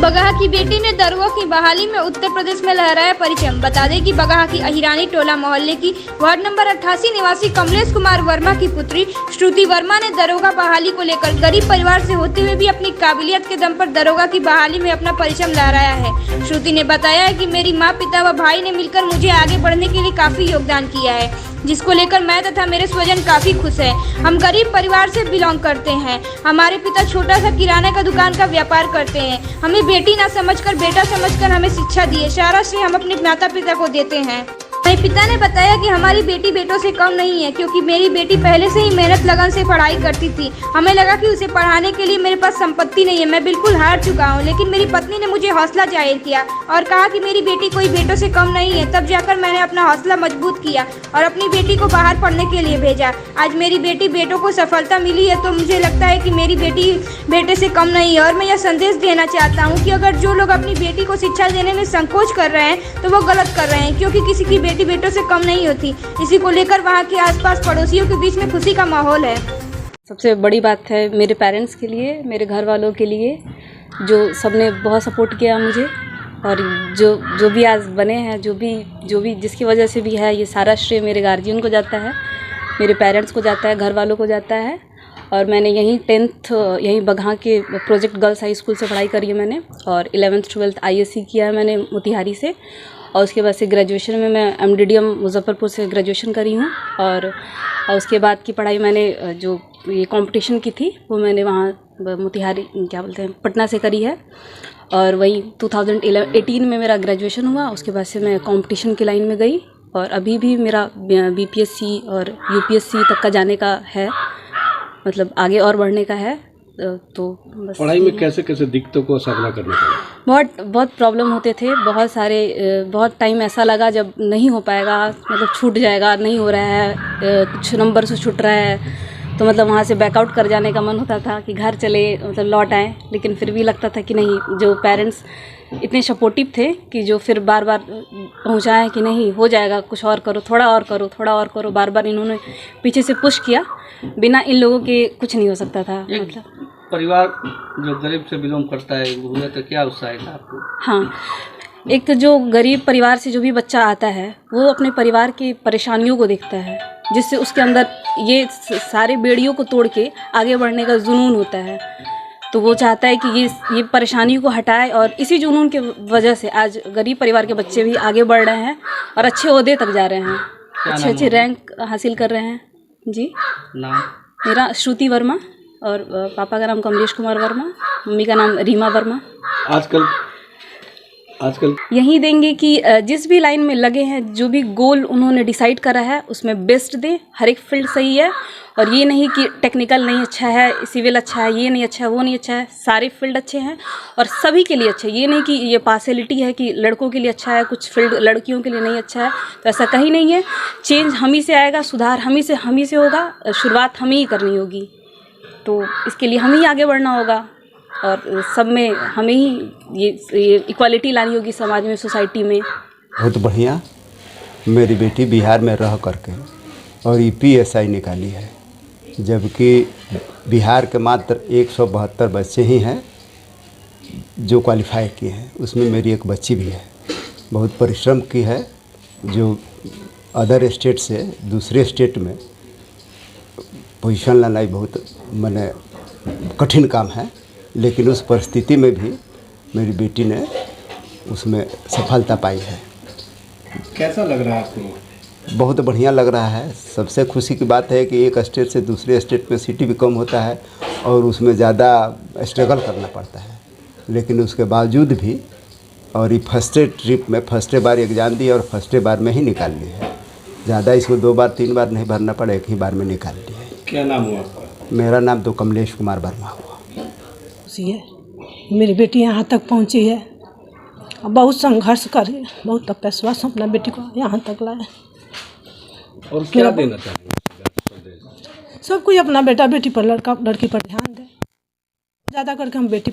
बगहा की बेटी ने दरोगा की बहाली में उत्तर प्रदेश में लहराया परचम। बता दें कि बगहा की अहिरानी टोला मोहल्ले की वार्ड नंबर 88 निवासी कमलेश कुमार वर्मा की पुत्री श्रुति वर्मा ने दरोगा बहाली को लेकर गरीब परिवार से होते हुए भी अपनी काबिलियत के दम पर दरोगा की बहाली में अपना परचम लहराया है। श्रुति ने बताया कि मेरी माँ, पिता व भाई ने मिलकर मुझे आगे बढ़ने के लिए काफी योगदान किया है, जिसको लेकर मैं तथा मेरे स्वजन काफी खुश है। हम गरीब परिवार से बिलोंग करते हैं। हमारे पिता छोटा सा किराने का दुकान का व्यापार करते हैं। हमें बेटी ना समझकर बेटा समझकर हमें शिक्षा दी है। सारा श्रेय हम अपने माता पिता को देते हैं। मेरे पिता ने बताया कि हमारी बेटी बेटों से कम नहीं है, क्योंकि मेरी बेटी पहले से ही मेहनत लगन से पढ़ाई करती थी। हमें लगा कि उसे पढ़ाने के लिए मेरे पास संपत्ति नहीं है, मैं बिल्कुल हार चुका हूँ। लेकिन मेरी पत्नी ने मुझे हौसला जाहिर किया और कहा कि मेरी बेटी कोई बेटों से कम नहीं है। तब जाकर मैंने अपना हौसला मजबूत किया और अपनी बेटी को बाहर पढ़ने के लिए भेजा। आज मेरी बेटी बेटों को सफलता मिली है, तो मुझे लगता है कि मेरी बेटी बेटे से कम नहीं है। और मैं यह संदेश देना चाहता हूँ कि अगर जो लोग अपनी बेटी को शिक्षा देने में संकोच कर रहे हैं तो वो गलत कर रहे हैं, क्योंकि किसी की बेटी बेटों से कम नहीं होती। इसी को लेकर वहाँ के आसपास पड़ोसियों के बीच में खुशी का माहौल है। सबसे बड़ी बात है मेरे पेरेंट्स के लिए, मेरे घर वालों के लिए, जो सबने बहुत सपोर्ट किया मुझे। और जो भी आज बने हैं, जो भी जिसकी वजह से भी है, ये सारा श्रेय मेरे गार्जियन को जाता है, मेरे पेरेंट्स को जाता है, घर वालों को जाता है। और मैंने यहीं 10th यहीं बगहा के प्रोजेक्ट गर्ल्स हाई स्कूल से पढ़ाई करी है मैंने, और 11th 12th ISC किया है मैंने मोतिहारी से। और उसके बाद से ग्रेजुएशन में मैं MDDM मुजफ्फरपुर से ग्रेजुएशन करी हूँ। और उसके बाद की पढ़ाई मैंने जो ये कंपटीशन की थी वो मैंने वहाँ मोतिहारी क्या बोलते हैं पटना से करी है। और वही 2018 में मेरा ग्रेजुएशन हुआ। उसके बाद से मैं कंपटीशन की लाइन में गई और अभी भी मेरा BPSC और UPSC तक का जाने का है, मतलब आगे और बढ़ने का है। तो बस पढ़ाई में कैसे कैसे दिक्कतों को सामना करना पड़ा? बहुत प्रॉब्लम होते थे, बहुत टाइम ऐसा लगा जब नहीं हो पाएगा, मतलब छूट जाएगा, नहीं हो रहा है, कुछ नंबर से छूट रहा है, तो मतलब वहाँ से बैकआउट कर जाने का मन होता था कि घर चले, मतलब लौट आए। लेकिन फिर भी लगता था कि नहीं, जो पेरेंट्स इतने सपोर्टिव थे कि जो फिर बार बार पहुँचाएँ कि नहीं हो जाएगा, कुछ और करो, थोड़ा और करो, थोड़ा और करो, बार बार इन्होंने पीछे से पुश किया। बिना इन लोगों के कुछ नहीं हो सकता था। मतलब परिवार जो गरीब से बिलोंग करता है हुआ तो क्या उत्साह है आपको? हाँ, एक तो जो गरीब परिवार से जो भी बच्चा आता है वो अपने परिवार की परेशानियों को देखता है, जिससे उसके अंदर ये सारे बेड़ियों को तोड़ के आगे बढ़ने का जुनून होता है। तो वो चाहता है कि ये परेशानी को हटाए, और इसी जुनून के वजह से आज गरीब परिवार के बच्चे भी आगे बढ़ रहे हैं और अच्छे ओहदे तक जा रहे हैं, अच्छे रैंक हासिल कर रहे हैं। जी, नाम? मेरा श्रुति वर्मा, और पापा का नाम कमलेश कुमार वर्मा, मम्मी का नाम रीमा वर्मा। आजकल यही देंगे कि जिस भी लाइन में लगे हैं, जो भी गोल उन्होंने डिसाइड करा है उसमें बेस्ट दें। हर एक फील्ड सही है, और ये नहीं कि टेक्निकल नहीं अच्छा है, सिविल अच्छा है, ये नहीं अच्छा है, वो नहीं अच्छा है। सारे फील्ड अच्छे हैं और सभी के लिए अच्छे हैं। ये नहीं कि ये पार्शियलिटी है कि लड़कों के लिए अच्छा है, कुछ फील्ड लड़कियों के लिए नहीं अच्छा है, तो ऐसा कहीं नहीं है। चेंज हम ही से आएगा, सुधार हम ही से होगा, शुरुआत हम ही करनी होगी। तो इसके लिए हम ही आगे बढ़ना होगा, और सब में हमें ही ये इक्वालिटी लानी होगी समाज में, सोसाइटी में। बहुत बढ़िया। मेरी बेटी बिहार में रह करके और PSI निकाली है, जबकि बिहार के मात्र 172 बच्चे ही हैं जो क्वालिफाई किए हैं। उसमें मेरी एक बच्ची भी है, बहुत परिश्रम की है, जो अदर स्टेट से दूसरे स्टेट में पोजीशन लाना बहुत माने कठिन काम है। लेकिन उस परिस्थिति में भी मेरी बेटी ने उसमें सफलता पाई है। कैसा लग रहा है आपको? बहुत बढ़िया लग रहा है। सबसे खुशी की बात है कि एक स्टेट से दूसरे स्टेट में सिटी भी कम होता है और उसमें ज़्यादा स्ट्रगल करना पड़ता है, लेकिन उसके बावजूद भी, और ये फर्स्ट ट्रिप में फर्स्ट बार एग्ज़ाम दी और फर्स्ट बार में ही निकाल ली है। ज़्यादा इसको 2 बार 3 बार नहीं भरना पड़ा, एक ही बार में निकाल ली है। क्या नाम हुआ आपका? मेरा नाम तो कमलेश कुमार वर्मा हुआ। है मेरी बेटी यहाँ तक पहुँची है, बहुत संघर्ष कर, बहुत तपस्या से अपना बेटी को यहाँ तक लाए। और क्या देना चाहिए? सब कोई अपना बेटा बेटी पर, लड़का लड़की पर ध्यान दे, ज़्यादा करके हम बेटी